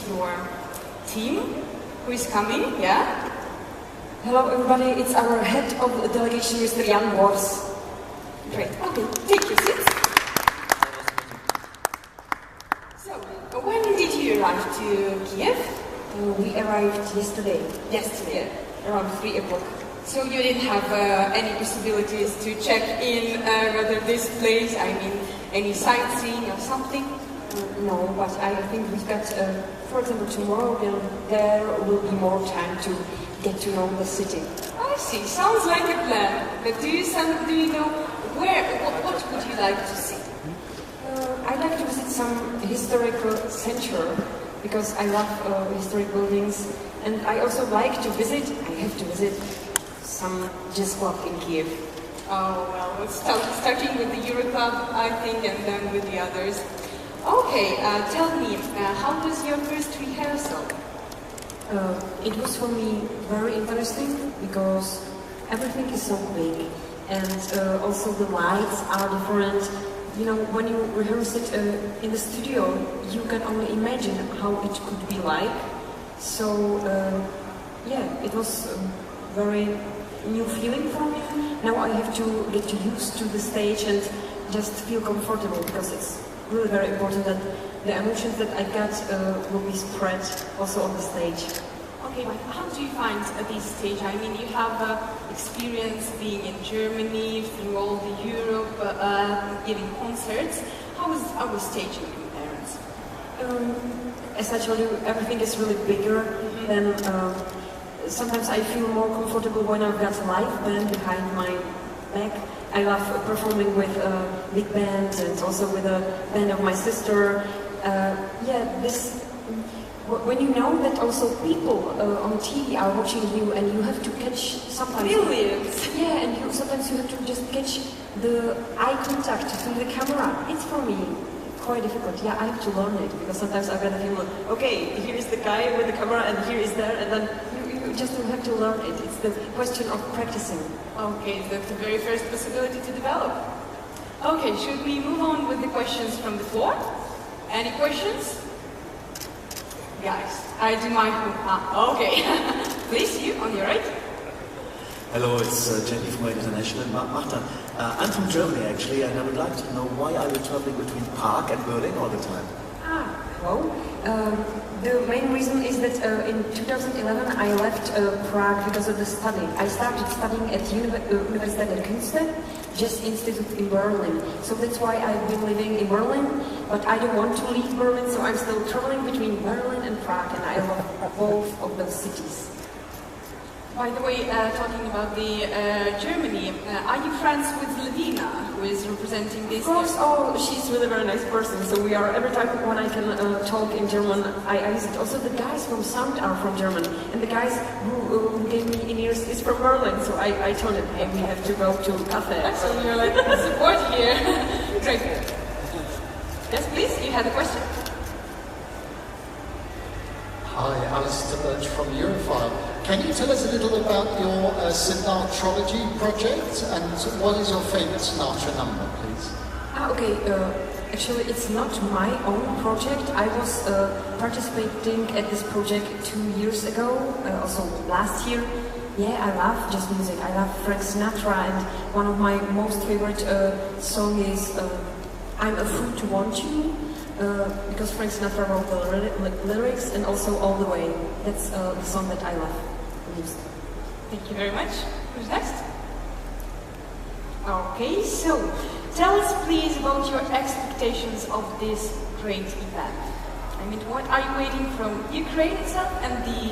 your team who is coming, yeah? Hello everybody, it's our head of the delegation, Mr. Jan Bors. Great, okay, take your seats. So, when did you arrive to Kiev? We arrived yesterday. Yesterday, around 3 o'clock. So you didn't have any possibilities to check in whether this place, I mean, any sightseeing or something? No, but I think we've got, for example, tomorrow there will be more time to get to know the city. I see, sounds like a plan. But do you know what would you like to see? I'd like to visit some historical center because I love historic buildings, and I also like to visit, I have to visit some jazz club in Kiev. Oh, well, let's starting with the Euro Club, I think, and then with the others. Okay, tell me, how was your first rehearsal? It was for me very interesting because everything is so big, and also the lights are different. You know, when you rehearse it in the studio, you can only imagine how it could be like. So, yeah, it was a very new feeling for me. Now I have to get used to the stage and just feel comfortable, because it's really very important that the emotions that I got will be spread also on the stage. Okay, but how do you find this stage? I mean, you have experience being in Germany, through all the Europe, giving concerts. How is our stage in comparison? As I told you, everything is really bigger, and sometimes I feel more comfortable when I've got a live band behind my back. I love performing with a big band and also with a band of my sister. When you know that also people on TV are watching you, and you have to catch sometimes... Millions! Yeah, and sometimes you have to just catch the eye contact through the camera. It's for me quite difficult. Yeah, I have to learn it, because sometimes I've got a feeling, okay, here is the guy with the camera and here is there, and then you just have to learn it. It's the question of practicing. Okay, that's the very first possibility to develop. Okay, should we move on with the questions from the floor? Any questions? Guys, I do my okay. Please, you on your right. Hello, it's Jenny from International. Marta, I'm from Germany actually, and I would like to know why are you traveling between Prague and Berlin all the time? Well, the main reason is that in 2011 I left Prague because of the study. I started studying at Universität der Künste, Jazz Institute in Berlin. So that's why I've been living in Berlin, but I don't want to leave Berlin, so I'm still traveling between Berlin and Prague, and I love both of those cities. By the way, talking about the Germany, are you friends with Levina, who is representing this? Of course, she's really very nice person, so we are, every time when I can talk in German, I visit. Also the guys from Sound are from Germany, and the guys who gave me in-ears is from Berlin, so I told them, hey, we have to go to cafe. So you're like, support here. Great. Yes, please, you had a question? Hi, Alistair Birch from Europhile. Can you tell us a little about your Sinatrology project, and what is your favourite Sinatra number, please? Okay, actually it's not my own project. I was participating at this project 2 years ago, also last year. Yeah, I love jazz music. I love Frank Sinatra, and one of my most favorite songs is I'm a Fool to Want You. Because Frank Sinatra wrote the lyrics, and also All the Way. That's the song that I love the most. Thank you very much. Who's next? Okay, so tell us please about your expectations of this great event. I mean, what are you waiting from Ukraine itself and the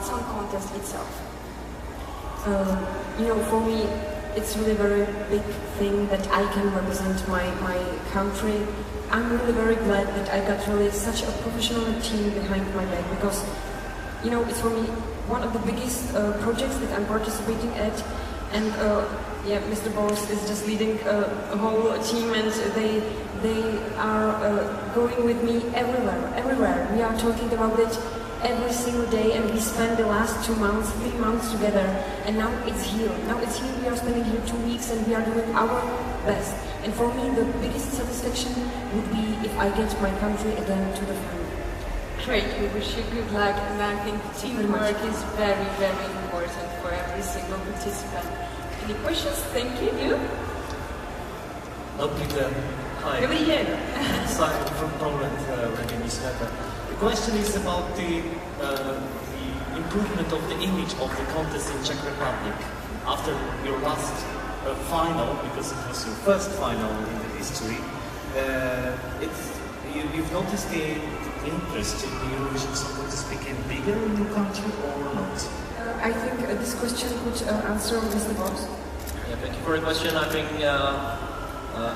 song contest itself? You know, for me, it's really a very big thing that I can represent my country. I'm really very glad that I got really such a professional team behind my back, because, you know, it's for me one of the biggest projects that I'm participating at, and yeah, Mr. Boris is just leading a whole team, and they are going with me everywhere. We are talking about it every single day, and we spent the last 3 months together, and now it's here. We are spending here 2 weeks, and we are doing our best. And for me, the biggest satisfaction would be if I get my country again to the final. Great, we wish you good luck, and I think teamwork is very, very important for every single participant. Any questions? Thank you. You? No, Peter. Hi. Gabriel. Simon from Poland, Regensburg. The question is about the improvement of the image of the contest in Czech Republic after your last final, because it was your first final in the history. You've noticed the interest in the Eurovision Song Contest became bigger in your country or not? I think this question could answer Mr. Boss. Yeah, thank you for the question. I think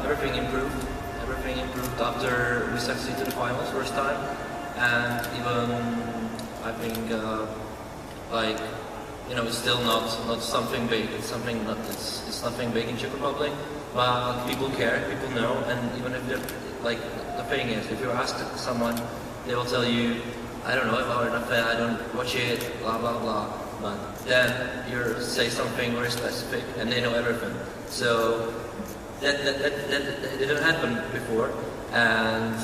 everything improved. Everything improved after we succeeded to the finals first time, and even I think like it's still not something big. It's something that it's nothing big in Czech Republic, but people care, people know, and even if they're like the thing is, if you ask someone, they will tell you, I don't know about it, I don't watch it, blah blah blah. But then you say something very specific, and they know everything. So that didn't happen before, and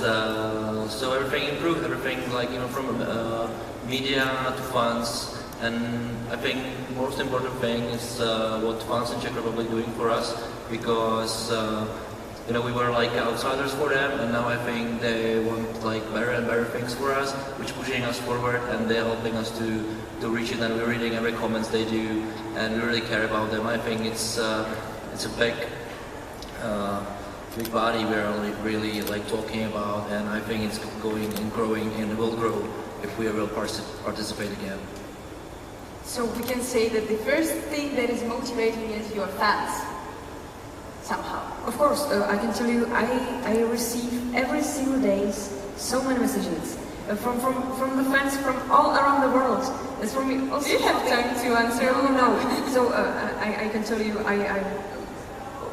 so everything improved. Everything from media to fans. And I think the most important thing is what fans in Czech Republic doing for us, because we were like outsiders for them, and now I think they want like better and better things for us, which pushing us forward, and they're helping us to reach it. And we're reading every comments they do, and we really care about them. I think it's a big body we're really like talking about, and I think it's going and growing and will grow if we will participate again. So we can say that the first thing that is motivating is your fans, somehow. Of course, I can tell you, I receive every single day so many messages from the fans from all around the world. It's from me also. Do you have time to answer? No. So I can tell you,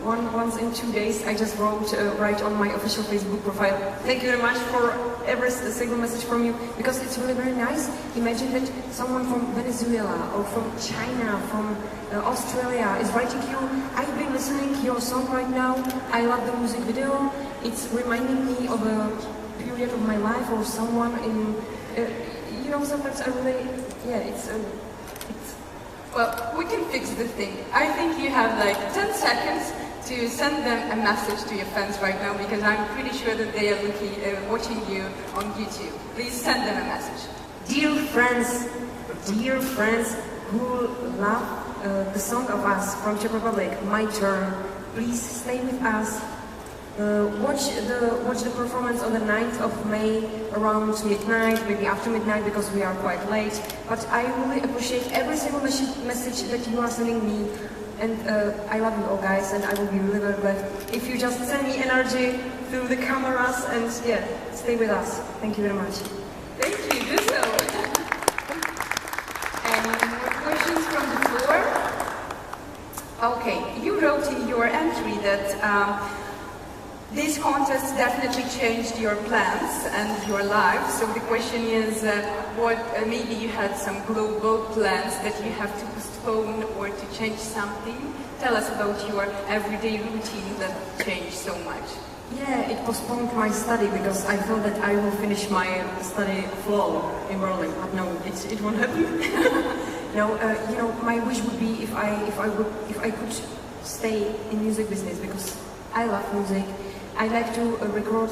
once in 2 days, I just wrote right on my official Facebook profile, thank you very much for every single message from you, because it's really very nice. Imagine that someone from Venezuela or from China, from Australia is writing you, I've been listening to your song right now, I love the music video, it's reminding me of a period of my life or someone in, sometimes I really, it's well, we can fix the thing. I think you have like 10 seconds to send them a message to your fans right now, because I'm pretty sure that they are watching you on YouTube. Please send them a message. Dear friends who love the song of us from Czech Republic, My Turn, please stay with us. Watch the performance on the 9th of May around midnight, maybe after midnight, because we are quite late. But I really appreciate every single message that you are sending me, and I love you all, guys, and I will be really very glad if you just send me energy through the cameras, and stay with us. Thank you very much. Thank you, do so. Any more questions from the floor? Okay, you wrote in your entry that this contest definitely changed your plans and your life. So the question is, maybe you had some global plans that you have to postpone or to change something? Tell us about your everyday routine that changed so much. Yeah, it postponed my study because I thought that I will finish my study fall in Berlin, but no, it won't happen. No, my wish would be if I could stay in music business, because I love music. I like to record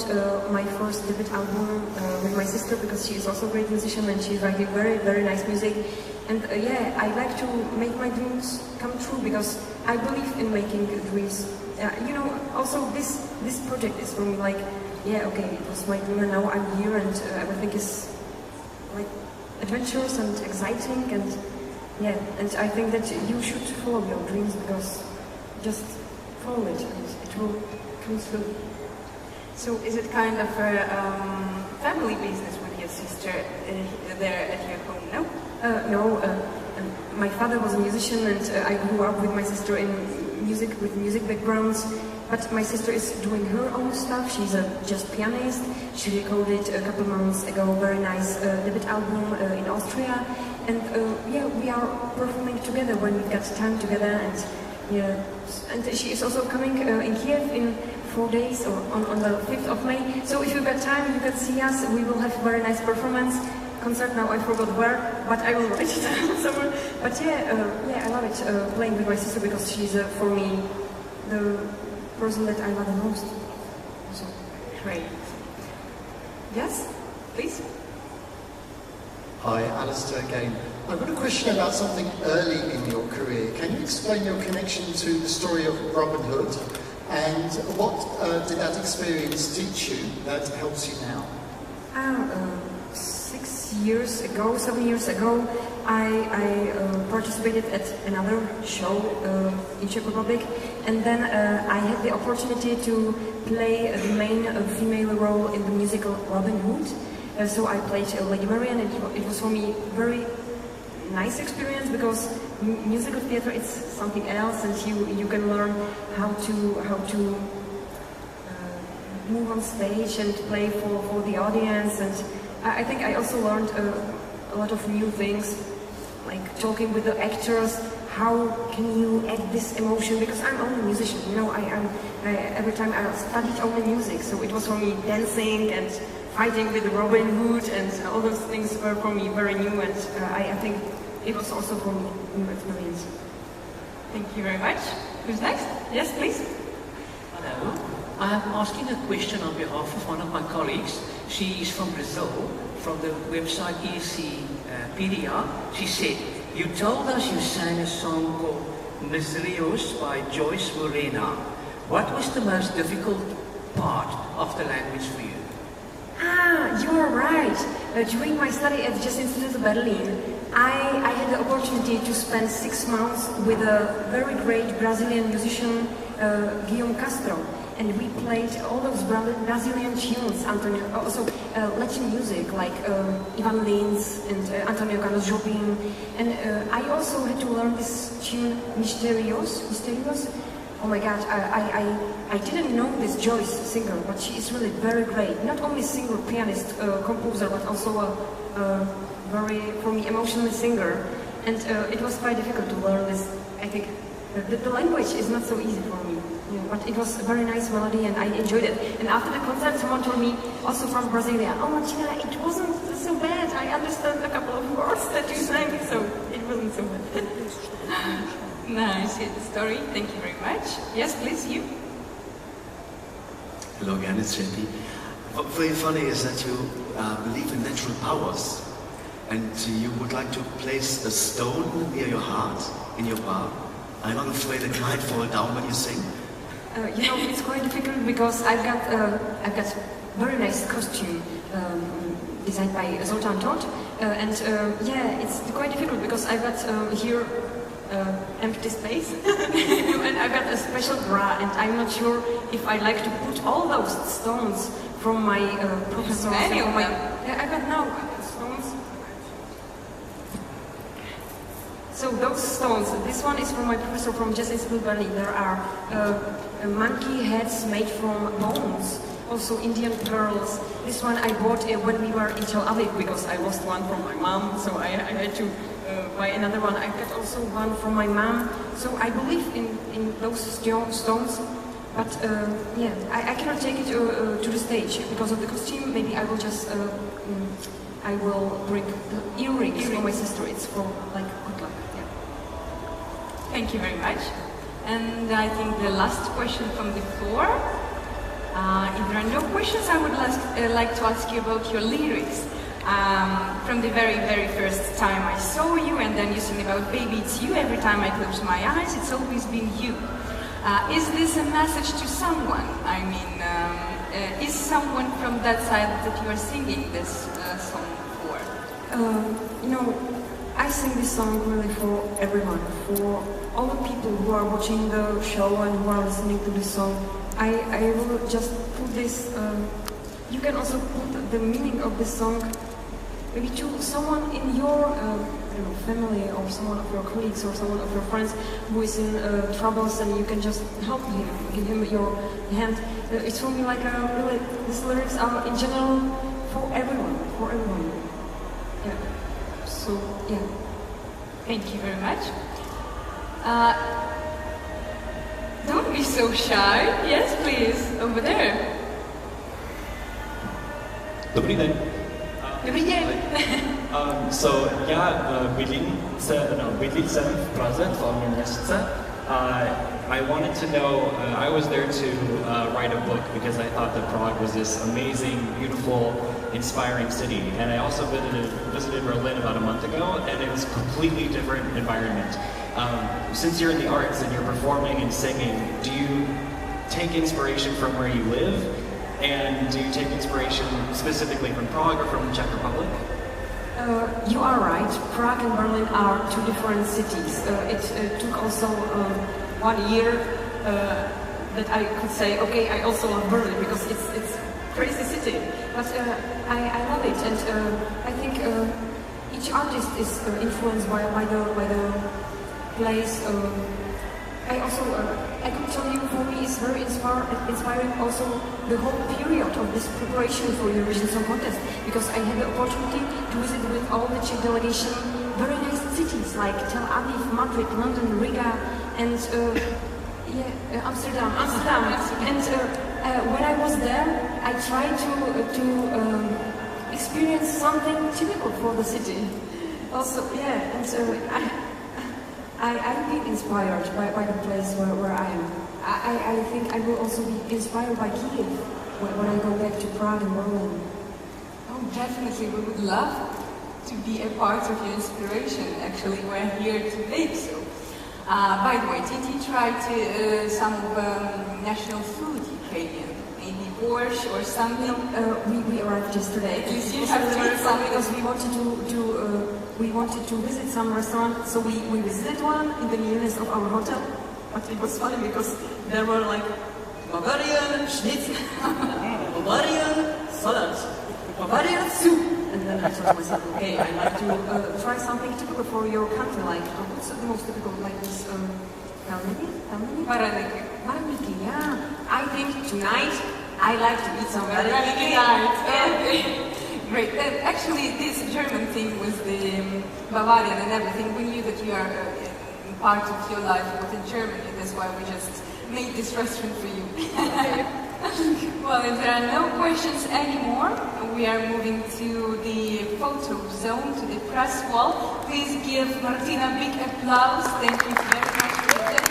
my first debut album with my sister, because she is also a great musician and she's writing very, very nice music. And I like to make my dreams come true, because I believe in making dreams. Also this project is for me like, it was my dream and now I'm here, and everything is like adventurous and exciting, and I think that you should follow your dreams, because just follow it and it will come through. So is it kind of a family business with your sister there at your home, no? No, my father was a musician, and I grew up with my sister in music, with music backgrounds, but my sister is doing her own stuff. She's a jazz pianist. She recorded a couple months ago a very nice debut album in Austria, and we are performing together when we got time together, and she is also coming in Kiev in 4 days or on the 5th of May. So if you've got time, you can see us. We will have a very nice performance. Concert now, I forgot where, but I will write it somewhere. But yeah, I love it playing with my sister because she's for me the person that I love the most. So Great. Yes, please. Hi, Alistair again. I've got a question about something early in your career. Can you explain your connection to the story of Robin Hood, and what did that experience teach you that helps you now? 7 years ago, I participated at another show in Czech Republic, and then I had the opportunity to play the main female role in the musical Robin Hood. So I played Lady Mary, and it was for me very nice experience because musical theater it's something else, and you can learn how to move on stage and play for the audience. And I think I also learned a lot of new things, like talking with the actors. How can you add this emotion? Because I'm only a musician, you know. Every time I studied only music, so it was for me dancing and fighting with Robin Hood, and all those things were for me very new, and I think it was also for me new experience. Thank you very much. Who's next? Yes, please. Hello. I'm asking a question on behalf of one of my colleagues. She is from Brazil, from the website Wikipedia. She said, you told us you sang a song called Miserios by Joyce Morena. What was the most difficult part of the language for you? You are right. During my study at the Jazz Institute of Berlin, I had the opportunity to spend 6 months with a very great Brazilian musician, Guilherme Castro, and we played all those Brazilian tunes, also Latin music like Ivan Lins and Antonio Carlos Jobim, and I also had to learn this tune Misterios. Oh my God, I didn't know this Joyce singer, but she is really very great. Not only singer, pianist, composer, but also a very, for me, emotional singer. And it was quite difficult to learn this. I think the language is not so easy for me. You know, but it was a very nice melody and I enjoyed it. And after the concert, someone told me, also from Brasilia, oh Martina, it wasn't so bad. I understand a couple of words that you sang, so it wasn't so bad. Nice, hear the story. Thank you very much. Yes, please, you. Hello again, it's JP. What very funny is that you believe in natural powers, and you would like to place a stone near your heart, in your bar. I'm not afraid it might fall down when you sing. You know, it's quite difficult because I've got very nice costume designed by Zoltan Todt, and yeah, it's quite difficult because I've got here empty space and I got a special bra, and I'm not sure if I like to put all those stones from my professor. Many of them. Yeah, I got now stones. So those stones, this one is from my professor from Jazz Institute Berlin. There are monkey heads made from bones, also Indian pearls. This one I bought when we were in Tel Aviv because I lost one from my mom, so I had to buy another one. I got also one from my mom. So I believe in those stones, but yeah, I cannot take it to the stage because of the costume. Maybe I will just I will bring the earrings for my sister. It's for like good luck. Yeah. Thank you very much. And I think the last question from the floor. If there are no questions, I would like to ask you about your lyrics. From the very, very first time I saw you, and then you sing about Baby It's You, every time I close my eyes, it's always been you. Is this a message to someone? I mean, is someone from that side that you are singing this song for? You know, I sing this song really for everyone, for all the people who are watching the show and who are listening to this song. I will just put this, you can also put the meaning of this song maybe to someone in your I don't know, family, or someone of your colleagues, or someone of your friends who is in troubles, and you can just help him, give him your hand. It's for me like really, these lyrics are in general for everyone, Yeah. So, yeah. Thank you very much. Don't be so shy. Yes, please, over there. Dobrý den. Dobrý den. Bydlím jsem v Praze, v hlavním městě. I wanted to know, I was there to write a book because I thought that Prague was this amazing, beautiful, inspiring city. And I also visited Berlin about a month ago, and it was a completely different environment. Since you're in the arts and you're performing and singing, do you take inspiration from where you live? And do you take inspiration specifically from Prague or from the Czech Republic? You are right. Prague and Berlin are two different cities. It took also 1 year that I could say, okay, I also love Berlin because it's a crazy city. But I love it, and I think each artist is influenced by the place. I could tell you, for me, it's very inspiring also the whole period of this preparation for Eurovision Song Contest, because I had the opportunity to visit with all the Czech delegation very nice cities like Tel Aviv, Madrid, London, Riga, and Amsterdam. And when I was there, I tried to experience something typical for the city. Also, yeah, and I've been inspired by the place where I am. I think I will also be inspired by Kiev when I go back to Prague and Berlin. Oh, definitely, we would love to be a part of your inspiration. Actually, we're here today, so. By the way, did you try to some national food Ukrainian? Maybe borscht or something? We arrived yesterday. At least you have tried something. Because we wanted to visit some restaurant, so we visited one in the nearness of our hotel. But it was funny because there were like Bavarian schnitzel, Bavarian salad, Bavarian soup. And then I thought to myself, okay, I'd like to try something typical for your country, like what's the most typical, like this Baraniki, yeah. I think tonight I like to eat some Baraniki. Okay. Great. Actually, this German thing with the Bavarian and everything, we knew that you are part of your life was in Germany. That's why we just made this restaurant for you. Well, if there are no questions anymore, we are moving to the photo zone, to the press wall. Please give Martina a big applause. Thank you very much for that.